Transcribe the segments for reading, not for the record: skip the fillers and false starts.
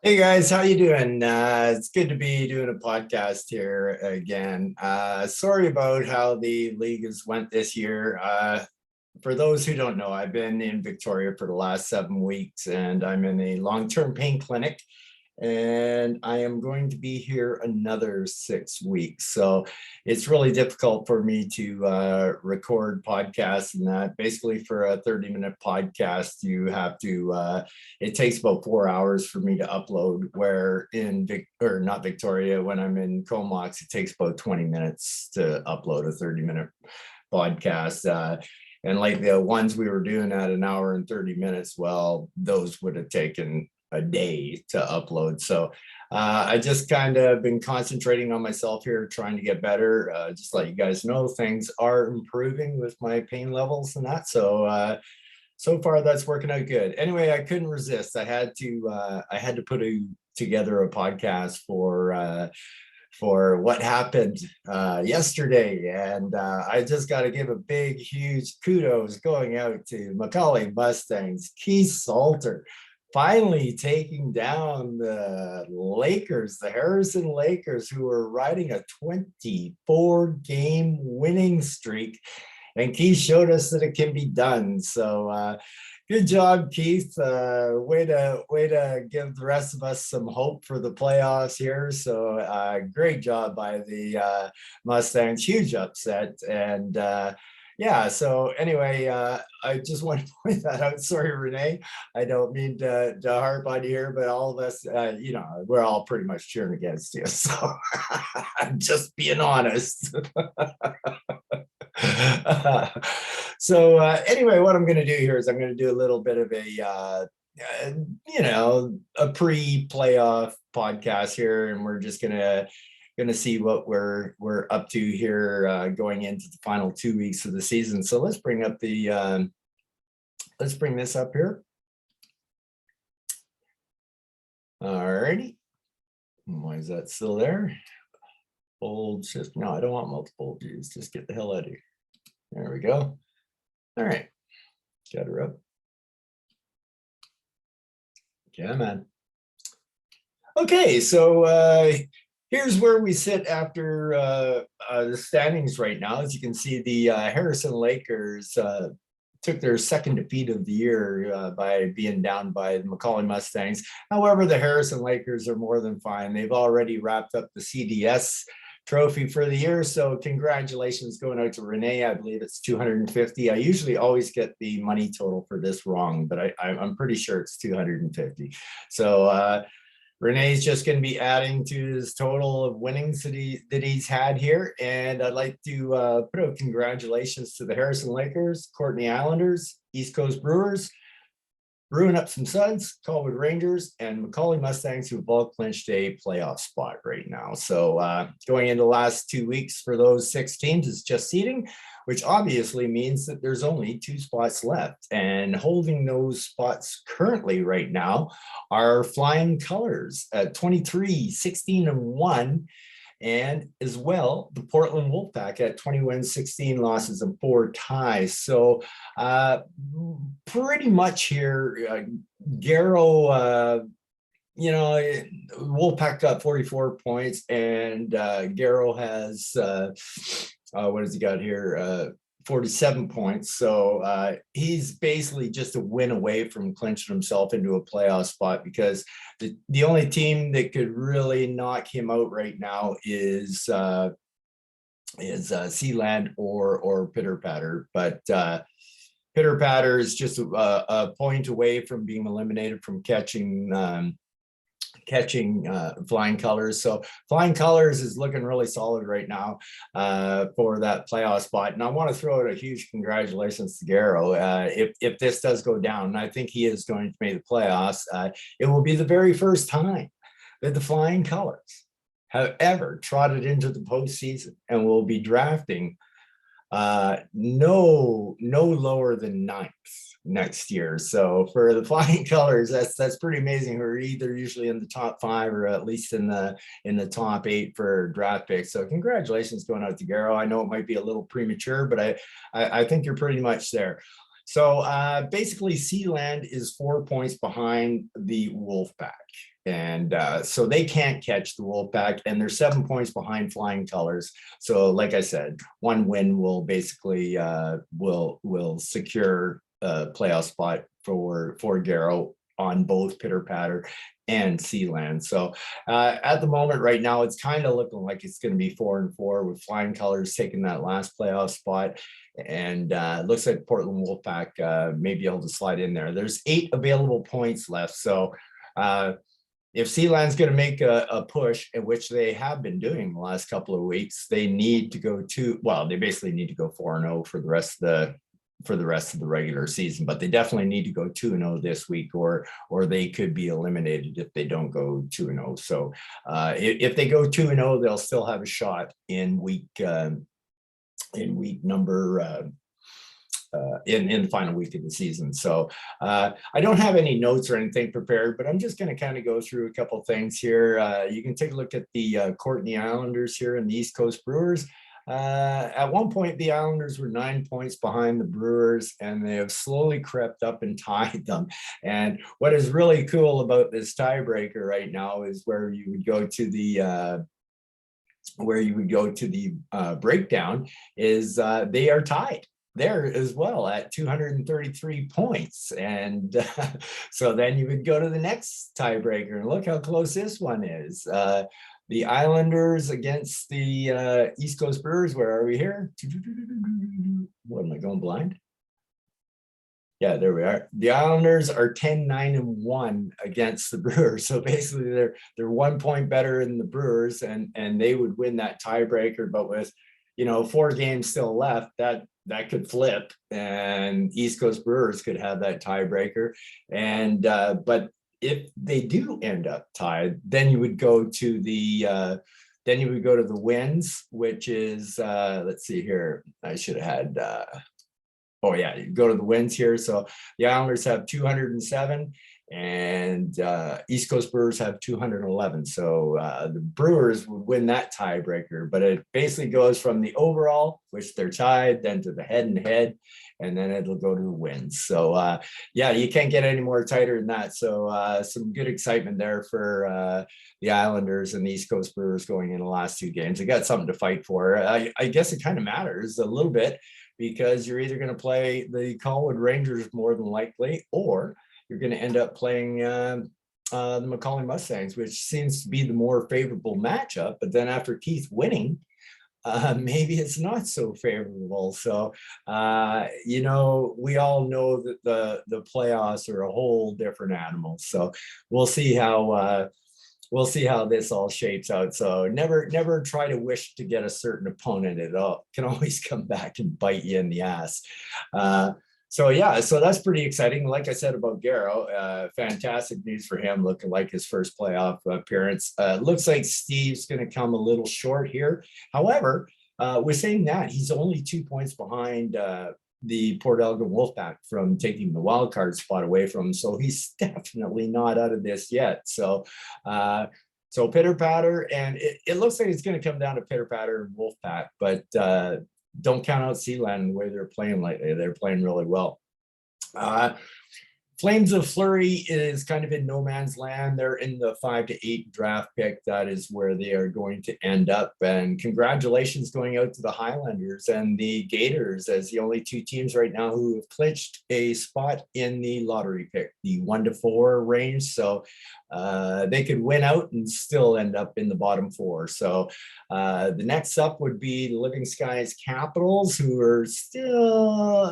Hey guys, how you doing? It's good to be doing a podcast here again. Sorry about how the league has went this year. For those who don't know, I've been in Victoria for the last 7 weeks, and I'm in a long-term pain clinic, and I am going to be here another 6 weeks. So it's really difficult for me to record podcasts and that. Basically, for a 30-minute podcast, you have to, it takes about 4 hours for me to upload, where in or not Victoria, when I'm in Comox, it takes about 20 minutes to upload a 30-minute podcast. And like the ones we were doing at an hour and 30 minutes, well, those would have taken a day to upload. So I just kind of been concentrating on myself here, trying to get better. Just let you guys know, things are improving with my pain levels and that. So far that's working out good. Anyway, I couldn't resist. I had to put together a podcast for what happened yesterday. And I just got to give a big, huge kudos going out to Macaulay Mustangs, Keith Salter, finally taking down the Lakers, the Harrison Lakers, who were riding a 24-game winning streak. And Keith showed us that it can be done. So good job, Keith. Way to give the rest of us some hope for the playoffs here. So great job by the Mustangs. Huge upset. And yeah, so anyway, I just want to point that out. Sorry, Renee. I don't mean to harp on you here, but all of us, we're all pretty much cheering against you. So I'm just being honest. Anyway, what I'm going to do here is I'm going to do a little bit of a pre-playoff podcast here, and we're just gonna see what we're up to here going into the final 2 weeks of the season. So let's bring this up here. All righty. Why is that still there? Bold shift. No, I don't want multiple views. Just get the hell out of here. There we go. All right. Got her up. Yeah, man. Okay, so here's where we sit after the standings right now. As you can see, the Harrison Lakers took their second defeat of the year by being down by the Macaulay Mustangs. However, the Harrison Lakers are more than fine. They've already wrapped up the CDS trophy for the year. So congratulations going out to Renee. I believe it's 250. I usually always get the money total for this wrong, but I'm pretty sure it's 250. So Renee's just going to be adding to his total of winnings that he's had here. And I'd like to put out congratulations to the Harrison Lakers, Courtney Islanders, East Coast Brewers, Brewing Up Some Suds, Colwood Rangers, and Macaulay Mustangs, who have all clinched a playoff spot right now. So going into the last 2 weeks for those 6 teams is just seeding, which obviously means that there's only 2 spots left. And holding those spots currently right now are Flying Colors at 23, 16, and 1. And as well, the Portland Wolfpack at 20 wins, 16 losses, and 4 ties. So pretty much here, Garrow, Wolfpack got 44 points, and Garrow has, what has he got here? 47 points. So he's basically just a win away from clinching himself into a playoff spot, because the only team that could really knock him out right now is Sealand or Pitter Patter. But Pitter Patter is just a point away from being eliminated from catching Flying Colors. So Flying Colors is looking really solid right now for that playoff spot. And I want to throw out a huge congratulations to Garrow. If this does go down, and I think he is going to make the playoffs, it will be the very first time that the Flying Colors have ever trotted into the postseason, and will be drafting no lower than 9th next year. So for the Flying Colors, that's pretty amazing. We're either usually in the top 5 or at least in the top 8 for draft picks. So congratulations going out to Garrow. I know it might be a little premature, but I think you're pretty much there. So basically, Sealand is 4 points behind the Wolfpack. And so they can't catch the Wolfpack, and they're 7 points behind Flying Colors. So, like I said, one win will basically will secure a playoff spot for Garrow on both Pitter Patter and Sealand. So at the moment, right now, it's kind of looking like it's going to be 4-4 with Flying Colors taking that last playoff spot. And looks like Portland Wolfpack may be able to slide in there. There's 8 available points left. So if Sealand's going to make a push, in which they have been doing the last couple of weeks, they need to go they basically need to go 4-0 for the rest of the regular season, but they definitely need to go 2-0 this week, or they could be eliminated if they don't go 2-0. So if they go 2-0, they'll still have a shot in week number in the final week of the season. So I don't have any notes or anything prepared, but I'm just going to kind of go through a couple of things here. You can take a look at the Courtney Islanders here and the East Coast Brewers. At one point, the Islanders were 9 points behind the Brewers, and they have slowly crept up and tied them. And what is really cool about this tiebreaker right now is where you would go to the breakdown is they are tied there as well at 233 points. And so then you would go to the next tiebreaker, and look how close this one is. The Islanders against the East Coast Brewers. Where are we here? What, am I going blind? Yeah, there we are. The Islanders are 10-9-1 against the Brewers. So basically they're 1 point better than the Brewers, and they would win that tiebreaker. But with 4 games still left, that could flip, and East Coast Brewers could have that tiebreaker. And but if they do end up tied, then you would go to the wins, which is let's see here. I should have had oh yeah, you go to the wins here. So the Islanders have 207, and East Coast Brewers have 211. So the Brewers would win that tiebreaker, but it basically goes from the overall, which they're tied, then to the head-and-head, and then it'll go to the wins. So yeah, you can't get any more tighter than that. So some good excitement there for the Islanders and the East Coast Brewers going in the last 2 games. They got something to fight for. I guess it kind of matters a little bit, because you're either going to play the Colwood Rangers more than likely, or you're going to end up playing the McCauley Mustangs, which seems to be the more favorable matchup. But then after Keith winning, maybe it's not so favorable. So, we all know that the playoffs are a whole different animal. So we'll see how this all shapes out. So never try to wish to get a certain opponent. It all can always come back and bite you in the ass. So that's pretty exciting. Like I said about Garrow, fantastic news for him, looking like his first playoff appearance. Looks like Steve's going to come a little short here. However, we're saying that he's only 2 points behind the Port Elgin Wolfpack from taking the wild card spot away from him. So he's definitely not out of this yet. So Pitter Patter, and it looks like it's going to come down to Pitter Patter and Wolfpack, but don't count out Sealand the way they're playing lately. They're playing really well. Flames of Fleury is kind of in no man's land. They're in the 5 to 8 draft pick. That is where they are going to end up. And congratulations going out to the Highlanders and the Gators as the only 2 teams right now who have clinched a spot in the lottery pick, the 1 to 4 range. So they could win out and still end up in the bottom 4. So the next up would be the Living Skies Capitals, who are still,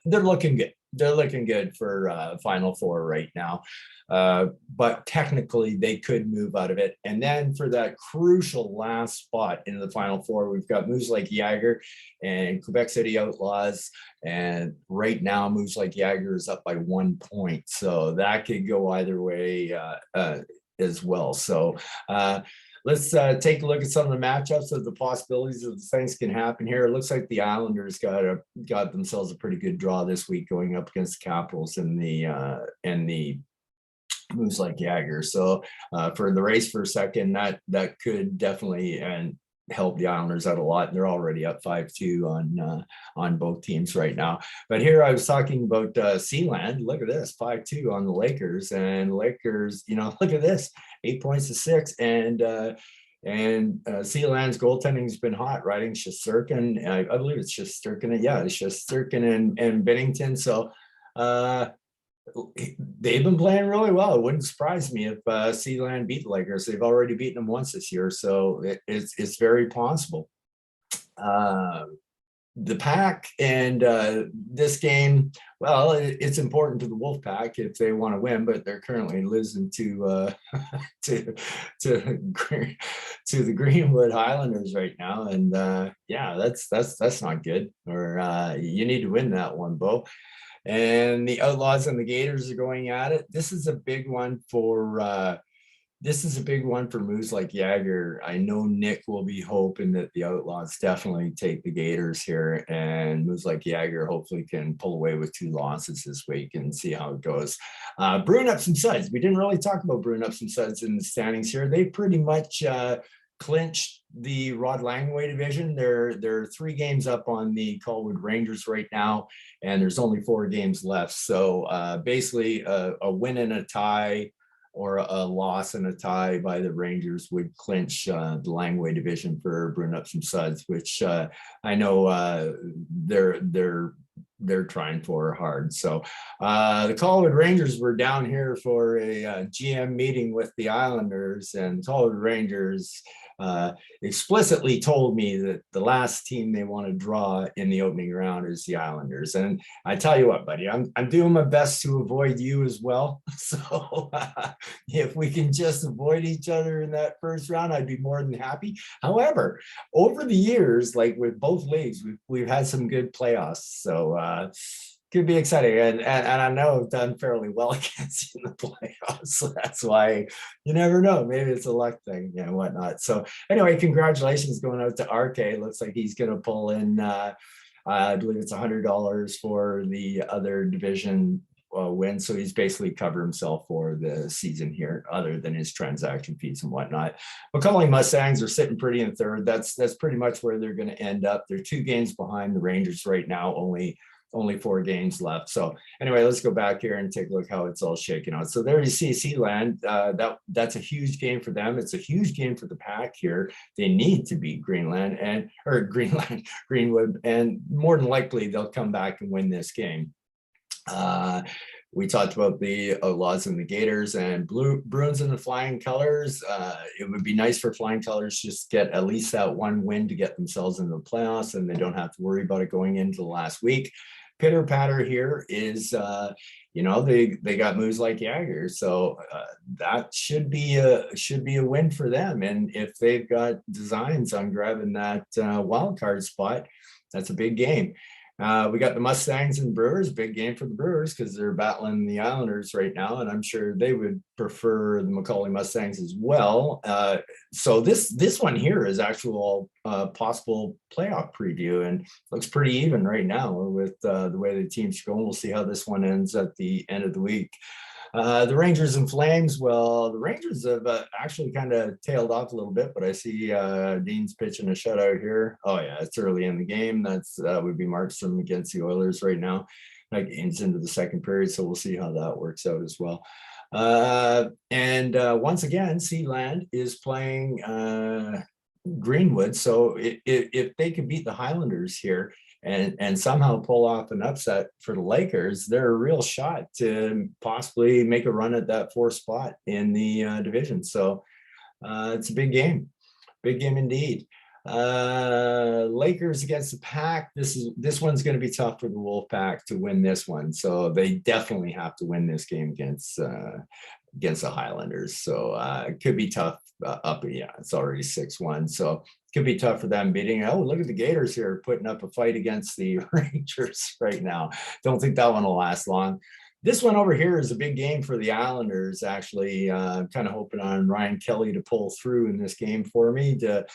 they're looking good. They're looking good for Final Four right now. But technically, they could move out of it. And then for that crucial last spot in the Final Four, we've got Moose Lake Jagger and Quebec City Outlaws. And right now, Moose Lake Jagger is up by 1 point. So that could go either way as well. So let's take a look at some of the matchups of the possibilities of the things can happen here. It looks like the Islanders got themselves a pretty good draw this week going up against the Capitals and the Moose Lake Jagger. So for the race for a second, that could definitely, and help the Islanders out a lot. They're already up 5-2 on both teams right now. But here I was talking about Sealand. Look at this, 5-2 on the Lakers, and Lakers, look at this, 8 points to 6, and Sealand's goaltending has been hot, riding Shesterkin. I believe it's Shesterkin. Yeah, it's Shesterkin and Bennington. So they've been playing really well. It wouldn't surprise me if Sealand beat the Lakers. They've already beaten them once this year, so it's very possible. The Pack and this game, well, it's important to the Wolf Pack if they want to win, but they're currently losing to to the Greenwood Highlanders right now, and yeah, that's not good. Or you need to win that one, Bo. And the Outlaws and the Gators are going at it. This is a big one for Moose like Jagger. I know Nick will be hoping that the Outlaws definitely take the Gators here, and Moose like Jagger hopefully can pull away with 2 losses this week and see how it goes. Brewing Up Some Suds. We didn't really talk about Brewing Up Some Suds in the standings here. They pretty much clinched the Rod Langway division. They're 3 games up on the Colwood Rangers right now, and there's only 4 games left. So basically a win and a tie, or a loss and a tie by the Rangers, would clinch the Langway division for Brewing Up Some Suds, which I know they're trying for hard. So the Colwood Rangers were down here for a GM meeting with the Islanders, and Colwood Rangers explicitly told me that the last team they want to draw in the opening round is the Islanders. And I tell you what, buddy, I'm doing my best to avoid you as well. So if we can just avoid each other in that first round, I'd be more than happy. However, over the years, like with both leagues, we've had some good playoffs. So could be exciting, and I know I've done fairly well against you in the playoffs, so that's why you never know. Maybe it's a luck thing, and whatnot. So anyway, congratulations going out to RK. Looks like he's going to pull in. I believe it's $100 for the other division win, so he's basically covered himself for the season here, other than his transaction fees and whatnot. Macaulay Mustangs are sitting pretty in third. That's pretty much where they're going to end up. They're 2 games behind the Rangers right now. Only 4 games left. So anyway, let's go back here and take a look how it's all shaking out. So there you see Sealand. That's a huge game for them. It's a huge game for the Pack here. They need to beat Greenwood, and more than likely they'll come back and win this game. We talked about the Outlaws and the Gators, and Bruins and the Flying Colors. It would be nice for Flying Colors just get at least that 1 win to get themselves into the playoffs, and they don't have to worry about it going into the last week. Pitter patter here is, they got moves like Jagger, so that should be a win for them. And if they've got designs on grabbing that wild card spot, that's a big game. We got the Mustangs and Brewers, big game for the Brewers because they're battling the Islanders right now, and I'm sure they would prefer the Macaulay Mustangs as well. So this one here is actual possible playoff preview, and looks pretty even right now with the way the teams are going. We'll see how this one ends at the end of the week. The Rangers and Flames, well, the Rangers have actually kind of tailed off a little bit, but I see Dean's pitching a shutout here. Oh yeah, it's early in the game. That would be Markstrom against the Oilers right now. That game's into the second period, so we'll see how that works out as well. And once again, Sealand is playing Greenwood, so if they can beat the Highlanders here and somehow pull off an upset for the Lakers, they're a real shot to possibly make a run at that 4th spot in the division. So it's a big game indeed. Lakers against the Pack. This one's going to be tough for the Wolf Pack to win this one, so they definitely have to win this game against the Highlanders. So it could be tough. It's already 6-1, so could be tough for them beating. Oh, look at the Gators here putting up a fight against the Rangers right now. Don't think that one will last long. This one over here is a big game for the Islanders, actually. I'm kind of hoping on Ryan Kelly to pull through in this game for me to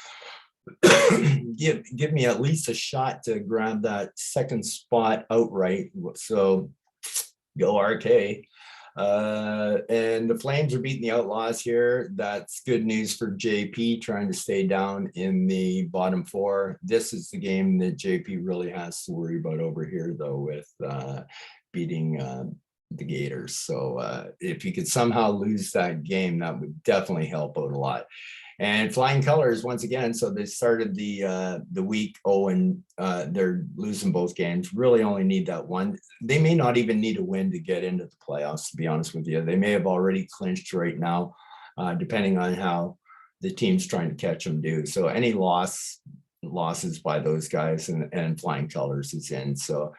give me at least a shot to grab that 2nd spot outright. So go RK. And the Flames are beating the Outlaws here. That's good news for JP trying to stay down in the bottom four. This is the game that JP really has to worry about over here, though, with beating the Gators. So if he could somehow lose that game, that would definitely help out a lot. And flying colors once again. So they started the week. Oh, and they're losing both games. Really only need that one. They may not even need a win to get into the playoffs. To be honest with you, they may have already clinched right now, depending on how the team's trying to catch them do. So any losses by those guys and flying colors is in. So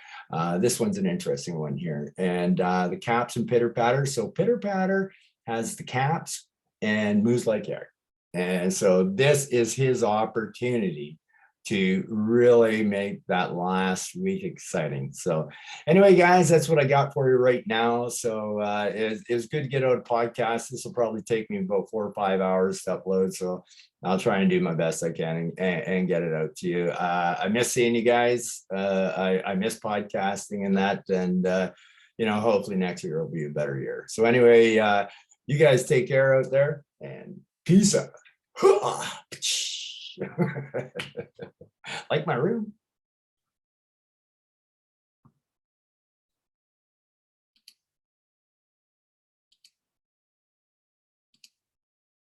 this one's an interesting one here. And the Caps and Pitter Patter. So Pitter Patter has the Caps and Moose Lake Yard. And so this is his opportunity to really make that last week exciting. So anyway, guys, that's what I got for you right now. So it's good to get out a podcast. This will probably take me about 4 or 5 hours to upload. So I'll try and do my best I can and get it out to you. I miss seeing you guys. I miss podcasting and that. And, hopefully next year will be a better year. So anyway, you guys take care out there and peace out. Like my room.